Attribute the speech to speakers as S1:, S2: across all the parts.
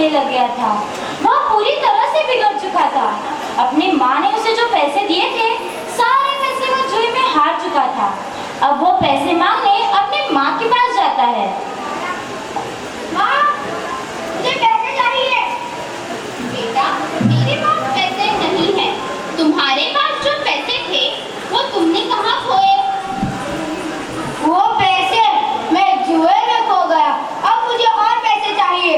S1: पीने लग गया था। वह पूरी तरह से बिगड़ चुका था। अपनी माँ ने उसे जो पैसे दिए थे, सारे पैसे वो जुए में हार चुका था। अब वो पैसे मांगने अपनी माँ के पास जाता है।
S2: माँ, मुझे पैसे चाहिए।
S3: बेटा, मेरे पास पैसे नहीं है। तुम्हारे पास जो पैसे थे वो तुमने कहाँ खोए?
S2: वो पैसे मैं जुए में खो गया। अब मुझे और पैसे चाहिए।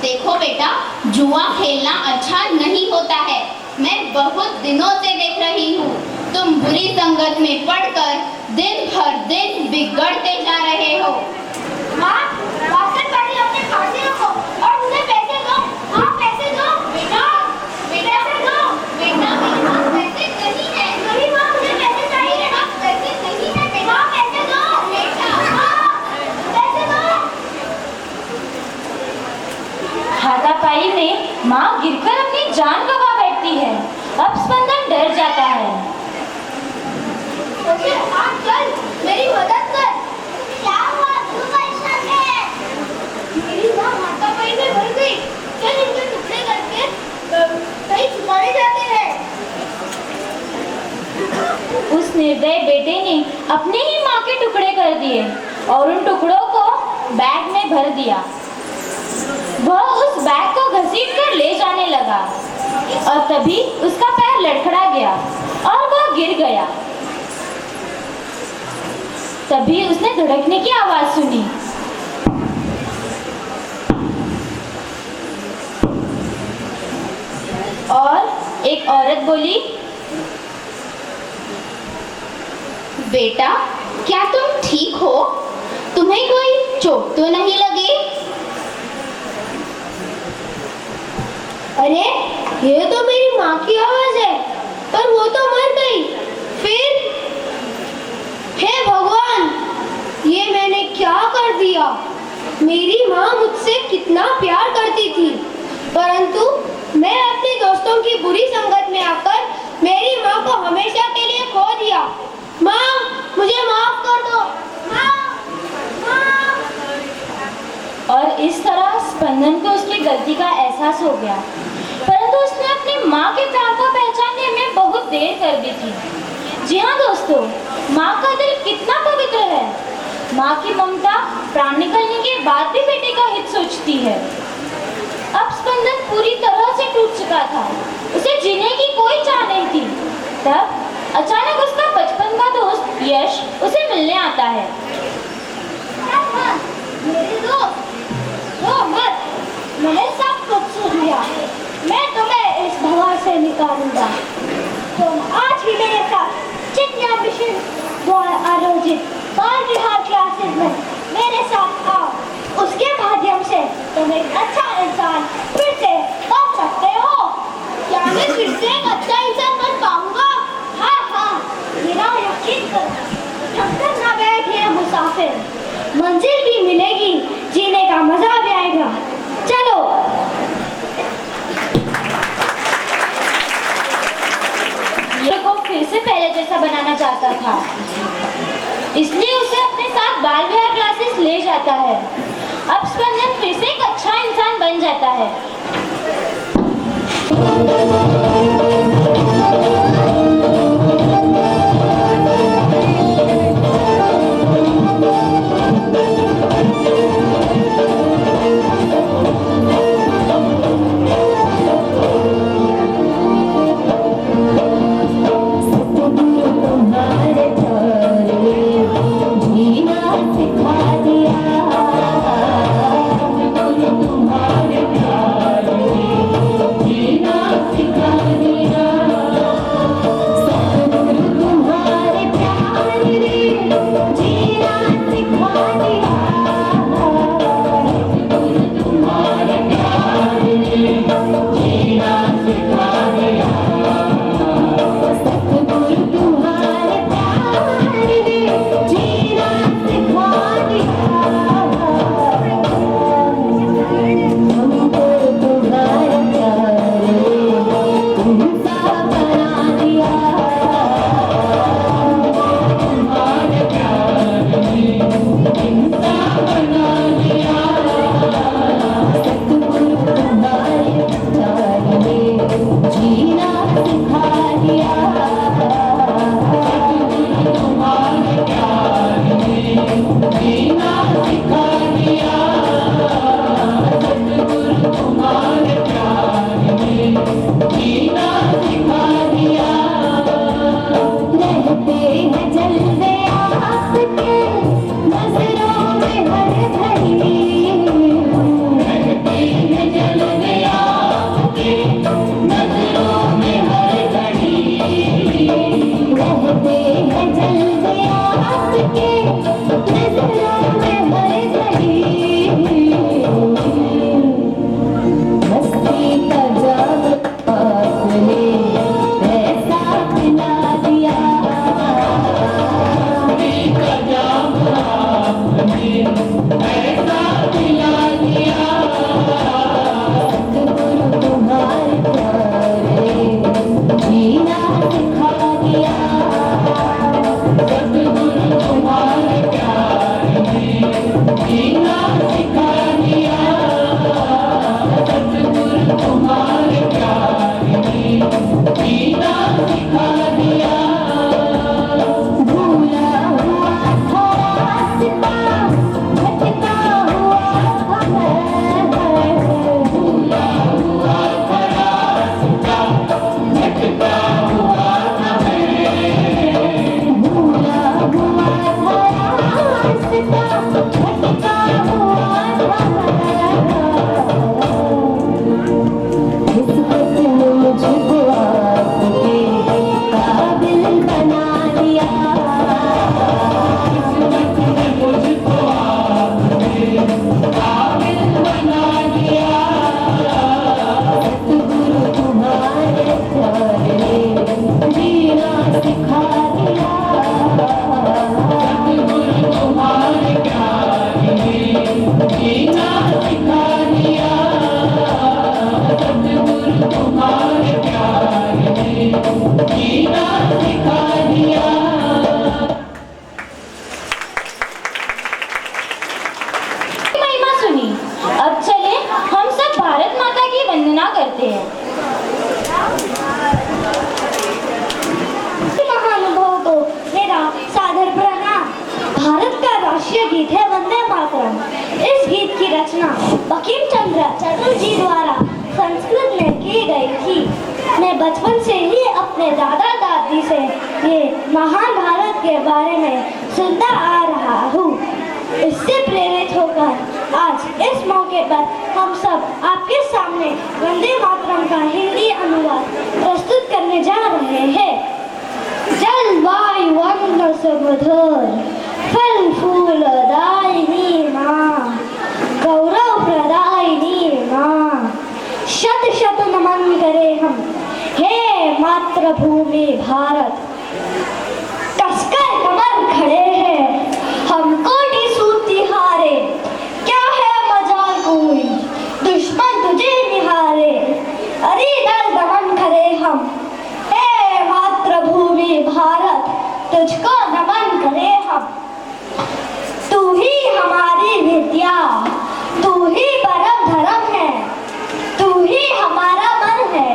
S3: देखो बेटा, जुआ खेलना अच्छा नहीं होता है। मैं बहुत दिनों से देख रही हूँ, तुम बुरी संगत में पड़कर दिन भर दिन बिगड़ते जा रहे हो।
S2: माँ, वासन पानी अपने पास ही रखो और मुझे पैसे दो। हाँ, पैसे दो।
S3: बेटा, बेटा,
S2: पैसे दो।
S3: बेटा, मेरे पास पैसे नहीं है।
S2: नहीं माँ, मुझे पैसे चाहिए।
S3: मेरे पास पैसे नहीं है बेटा।
S2: माँ, पैसे दो।
S3: बेटा,
S2: माँ, पैसे दो।
S1: हाथापाई में माँ गिरकर अपनी जान गंवा बैठती है। अब स्पंदन डर जाता है।
S2: मुझे हाथ चल, मेरी मदद कर। क्या हुआ? तू परेशान है? मेरी माँ हाथापाई में मर गई। चल इनके टुकड़े करके कहीं छुपाने जाते हैं।
S1: उस निर्दयी बेटे ने अपने ही माँ के टुकड़े कर दिए और उन टुकड़ों को बैग में भर दिया। वह उस बैग को घसीट कर ले जाने लगा और तभी उसका पैर लड़खड़ा गया और वह गिर गया। तभी उसने धड़कने की आवाज सुनी। और एक औरत बोली,
S3: बेटा, क्या तुम ठीक हो? तुम्हें कोई चोट तो नहीं लगी?
S2: अरे, ये तो मेरी माँ की आवाज है, पर वो तो मर गई। फिर हे भगवान, ये मैंने क्या कर दिया? मेरी माँ मुझसे कितना प्यार करती थी, परंतु मैं अपने दोस्तों की बुरी संगत में आकर मेरी माँ को हमेशा के लिए खो दिया। माँ, मुझे माफ कर दो। माँ, माँ।
S1: और इस तरह स्पंदन को उसकी गलती का एहसास हो गया, परंतु उसने अपनी माँ के प्यार को पहचानने में बहुत देर कर दी थी। जी हाँ दोस्तों, माँ का दिल कितना पवित्र है। माँ की ममता प्राण निकलने के बाद भी बेटे का हित सोचती है। अब स्पंदन पूरी तरह से टूट चुका था। उसे जीने की कोई चाह नहीं थी। तब अचानक उसका बचपन का दोस्त यश उसे मिलने आता है।
S2: मेरे दोस्त, रो मत, मैंने सब कुछ सुन लिया। मैं तुम्हें इस भवन से निकालूंगा। तुम आज ही मेरे साथ चिन्या मिशन द्वारा आयोजित बाल विहार क्लासेस में मेरे साथ आओ। उसके माध्यम से तुम एक अच्छा इंसान फिर से बन सकते हो। क्या मैं फिर से एक अच्छा इंसान बन पाऊंगा? हाँ हाँ, मेरा यकीन करो। जब तक ना बैठे मुसाफिर, मंजिल भी मिलेगी, जीने का मजा भी आएगा। चलो।
S1: ये को फिर से पहले जैसा बनाना चाहता था, इसलिए उसे अपने साथ बाल विहार क्लासेस ले जाता है। अब स्पंदन फिर से एक अच्छा इंसान बन जाता है। काबिल बना दिया सतगुरु तुम्हारे प्यार ने जीना सिखा दिया सतगुरु तुम्हारे प्यार ने जीना सिखा दिया सतगुरु तुम्हारे प्यार ने जीना सिखा दिया। महिमा सुनी। अब चले हम सब भारत माता की वंदना करते हैं।
S2: महानुभाव को मेरा सादर प्रणाम। भारत का राष्ट्रीय गीत है वंदे मातरम। इस गीत की रचना बंकिम चंद्र चटर्जी द्वारा संस्कृत में की गई थी। मैं बचपन से ही अपने दादा दादी से ये महान भारत के बारे में सुनता आ रहा हूँ। इससे प्रेरित होकर आज इस मौके पर हम सब आपके सामने वंदे मातरम का हिंदी अनुवाद प्रस्तुत करने जा रहे हैं। जल वायु अन्न सुमधुर फल फूल दायिनी माँ, गौरव प्रदायिनी माँ, शत शत नमन करे हम हे मातृभूमि भारत। कसकर कमर खड़े हैं हम कोटि सूती हारे, क्या है मजाल कोई दुश्मन तुझे निहारे। अरे दल दमन करे हम हे मातृभूमि भारत, तुझको नमन करे हम। तू ही हमारी विद्या, तू ही परम धर्म है, तू ही हमारा मन है,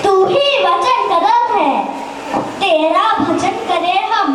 S2: तू ही वचन कदम है। तेरा भजन करे हम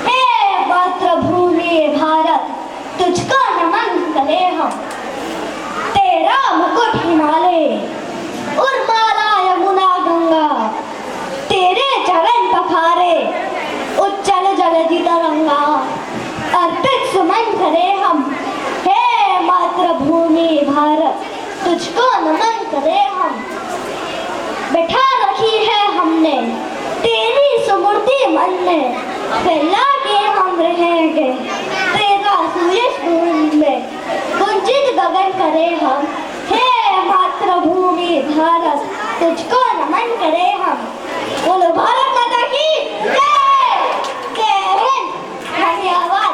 S2: हे मातृभूमि भारत, तुझको नमन करे हम। तेरा मुकुट हिमालय उर्माला यमुना गंगा, तेरे चरण पखारे उच्चल जलधि तरंगा। अर्पित सुमन करे हम हे मातृभूमि भारत, तुझको नमन करे हम। बैठा रखी है हमने तेरी सुमूर्ति मन में, फैला के हम रहेंगे तेरा सूरज भूमि में। कुंचित गगन करे हम हे मातृभूमि भारत, तुझको नमन करे हम। बोलो भारत माता की जय। जय हिंद। धन्यवाद।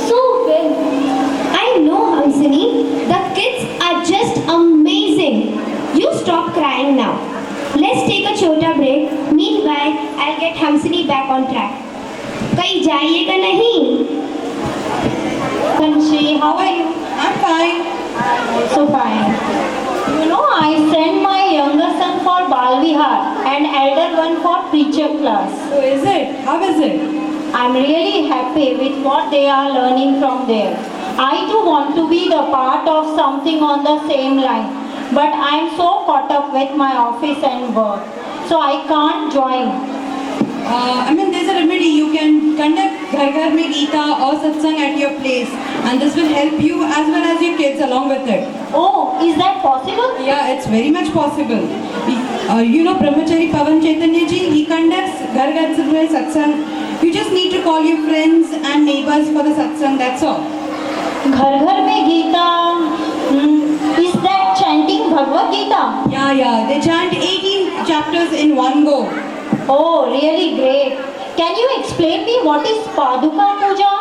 S3: So well. I know, Hamsini. The kids are just amazing. You stop crying now. Let's take a छोटा break. Meanwhile, I'll get Hamsini back on track. कहीं जाइएगा नहीं?
S1: Kanchi, how are you?
S4: I'm fine.
S1: I'm also fine. You know, I sent my younger son for Bal Vihar and elder one for preacher class.
S4: So is it? How is it?
S1: I'm really happy with what they are learning from there. I too want to be the part of something on the same line, but I'm so caught up with my office and work, so I can't join.
S4: There's a remedy. You can conduct Ghar Ghar Mein Geeta or Satsang at your place, and this will help you as well as your kids along with it.
S1: Oh, is that possible?
S4: Yeah, it's very much possible. You know Brahmachari Pavan Chaitanya ji, he conducts Ghar Ghar Mein Satsang. You just need to call your friends and neighbors for the Satsang, that's all.
S1: Ghar Ghar Mein Geeta, is that chanting Bhagavad Gita?
S4: Yeah, they chant 18 chapters in one go.
S1: Oh, really great. Can you explain me what is Paduka Puja?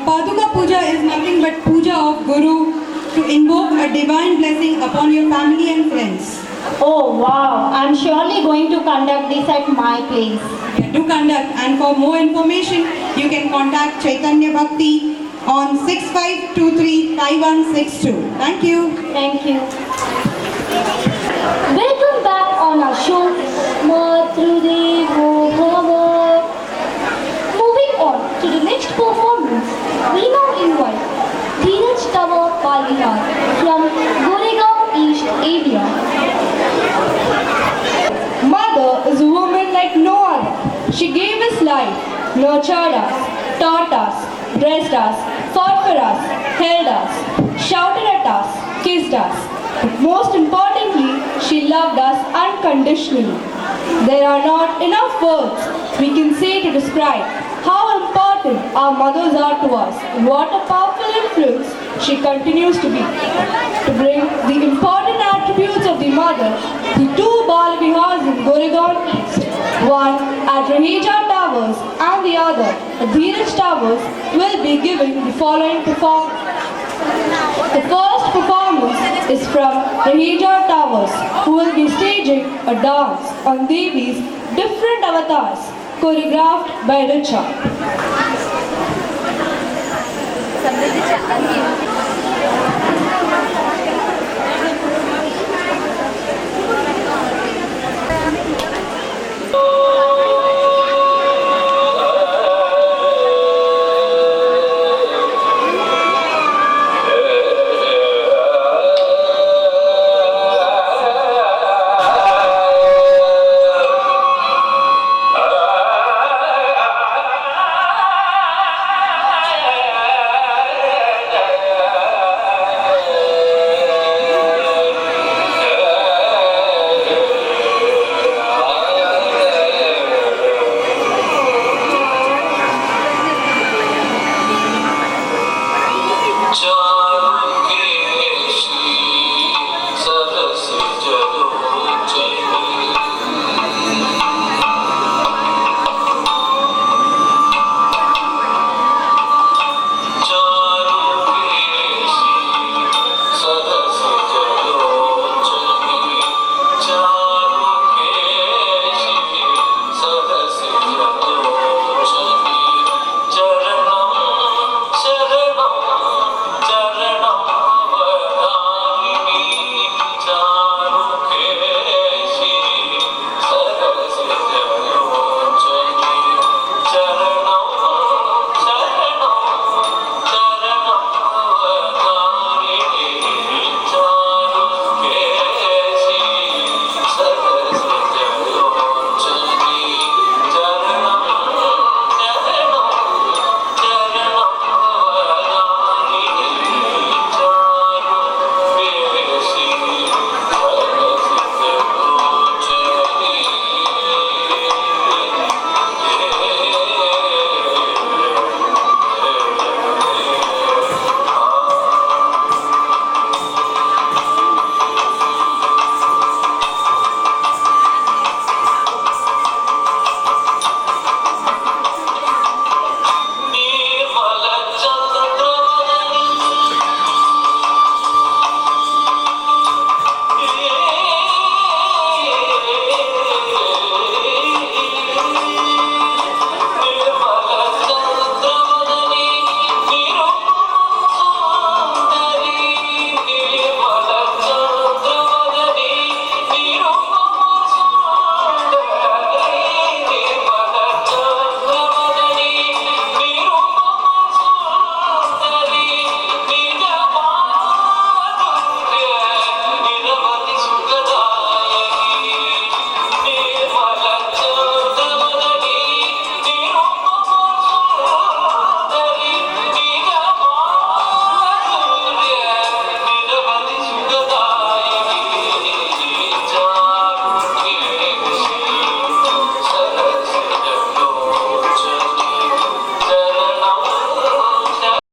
S4: Paduka Puja is nothing but puja of Guru to invoke a divine blessing upon your family and friends.
S1: Oh wow, I'm surely going to conduct this at my place.
S4: Yeah, do conduct, and for more information, you can contact Chaitanya Bhakti on 65235162. Thank you.
S1: Thank you.
S2: Welcome back on our show, Matrudevo Bhava. Moving on to the next performance, we now invite Dheeraj Tava Palihar from Goregaon East area.
S5: Mother is a woman like no other. She gave us life, nurtured us, taught us, dressed us, fought for us, held us, shouted at us, kissed us. But most importantly, she loved us unconditionally. There are not enough words we can say to describe how important our mothers are to us and what a powerful influence she continues to be. To bring the important attributes of the mother, the two Bal Vihars in Goregaon East, one at Rahija Towers and the other at Dheeraj Towers, will be giving the following performance. The first performance is from Rahija Towers, who will be staging a dance on Devi's different avatars, choreographed by Richa.